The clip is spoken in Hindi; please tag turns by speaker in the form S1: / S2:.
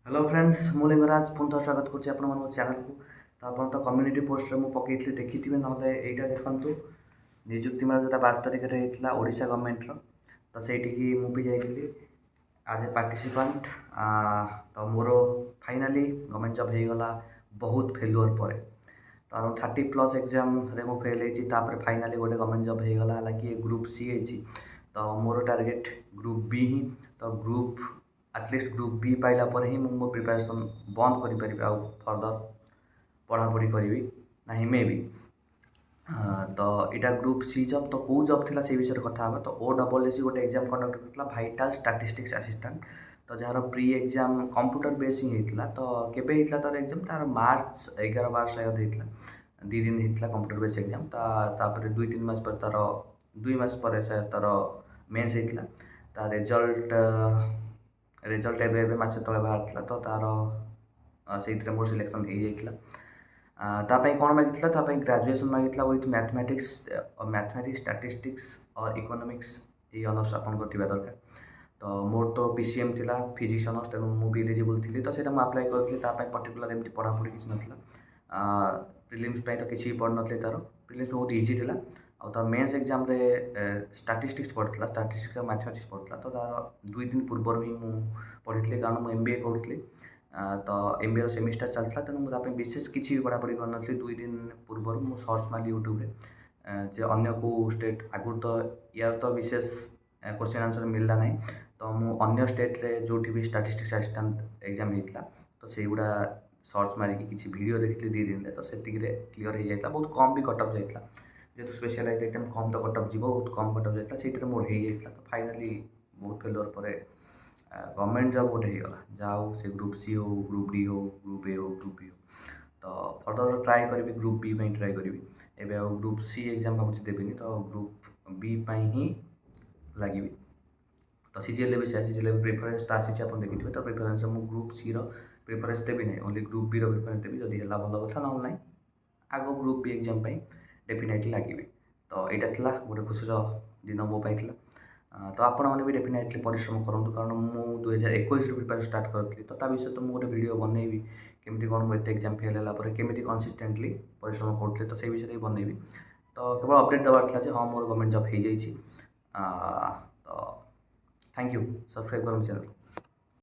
S1: हेलो फ्रेंड्स मु लिंगराज पुनः स्वागत करुच्ची आपण मन चैनल को। तो आप तो कम्युनिटी पोस्ट में पकई देखी थे ना यहाँ देखु निजुक्ति मेला जो 12 तारिख होता ओडिशा गवर्नमेंट तो सहीठी मुझे जाइली आज ए पार्टिसिपेंट। तो मोर फाइनाली गवर्नमेंट जॉब हो गला बहुत फेलुअर पर। तो अराउंड 30+ एग्जाम रे मु फेल होती फाइनाली गोटे गवर्नमेंट जॉब हो गला हालांकि ग्रुप सी है। तो मोर टार्गेट ग्रुप बी ही। तो ग्रुप एटलिस्ट ग्रुप बी पाइला पर ही मो प्रिपरेशन बंद करी आउ फर्दर पढ़ापढ़ी करी ना मे भी। तो यहाँ ग्रुप सी जॉब तो कौ जॉब थी से विषय कथा। तो OSS गोटे एग्जाम कंडक्ट करता भाइटाल स्टैटिस्टिक्स असिस्टेंट। तो जार प्री एग्जाम कंप्यूटर बेस ही होता। तो केबे होता तार एग्जाम तार मार्च 11-12 शायद होता 2 दिन होता कंप्यूटर बेस एग्जाम। तापर 2-3 मास पर तार 2 मास पर शायद तार मेन्स होता। तार रिजल्ट एवं मसे तले बाहर तो तार से मोर सिलेक्शन हो जाता। तापाई कौन मागिता ग्रेजुएशन मागिता विथ मैथमेटिक्स स्टैटिस्टिक्स और इकोनॉमिक्स ये ऑनर्स आपन दरकार। तो मोर तो PCM थिला फिजिक्स ऑनर्स तेणु मुझे इलिजिबल थी। तो सही अप्लाई करी पर्टिकुलर एमती पढ़ापढ़ी किसी ना प्रिलिम्स तो किसी भी पढ़ नी तार प्रिलिम्स बहुत इजी था। और मेन्स एग्जाम रे स्टैटिस्टिक्स पढ़ता स्टैटिस्टिक्स मैथमेटिक्स पढ़ता। तो तार 2 दिन पूर्व ही पढ़ी कारण मुझे MBA करूँ। तो MBA सेमिस्टर चलता तेणु मुझे विशेष किसी भी पढ़ापढ़ी कर 2 दिन पूर्व मुझे सर्च मारी यूट्यूब जे अन्य को स्टेट आगुरी तो यार तो विशेष क्वेश्चन आंसर मिलला ना। तो मुझे स्टेट रे जो भी स्टैटिस्टिक्स असिस्टेंट एग्जाम होता तो से गुड़ा सर्च मारिकी किसी वीडियो देखी 2 दिन तो से क्लीयर हो जाता। बहुत कम भी कटअप जाता जेहतु स्पेशलाइज एग्जाम कम तो कटअप जीव बहुत कम कटअप जाता से मोर हो जाता। तो फाइनाली बहुत फेलुअर पर गवर्नमेंट जॉब गोटे होगा जाओ से ग्रुप सी हो ग्रुप डी हो ग्रुप ए हो ग्रुप बी हो। तो फर्दर ट्राए करी ग्रुप बी में ट्राए करी एवं ग्रुप सी एग्जाम भावुँ देवी। तो ग्रुप बी ही लगी। तो CGL भी CGL प्रिफरेन्स तो आसी आप देखिए। तो प्रिफरेन्स मुझे ग्रुप सी प्रिफरेन्स देवी ना ओनली ग्रुप बी प्रिफरेन्स देवी जदि है भल कथा ना ना आग ग्रुप बी एग्जाम डेफिनेटली लगी। तो यहाँ गोटे खुशी दिन मो पाई। तो आपण मैंने भी डेफिनेटली परिश्रम करूँ कारण मुझे 2021 प्रिपेयर स्टार्ट करी। तो विषय तो मुझे गोटे वीडियो बनैबी केमती कौन मुझे एग्जाम फेल है केमी कंसिस्टेंटली परिश्रम करुँ तो से विषय भी बनैबी। तो केवल अपडेट देवार था हाँ मोर गवर्नमेंट जॉब हो जाइए। तो थैंक यू सब्सक्राइब करूँ चैनल।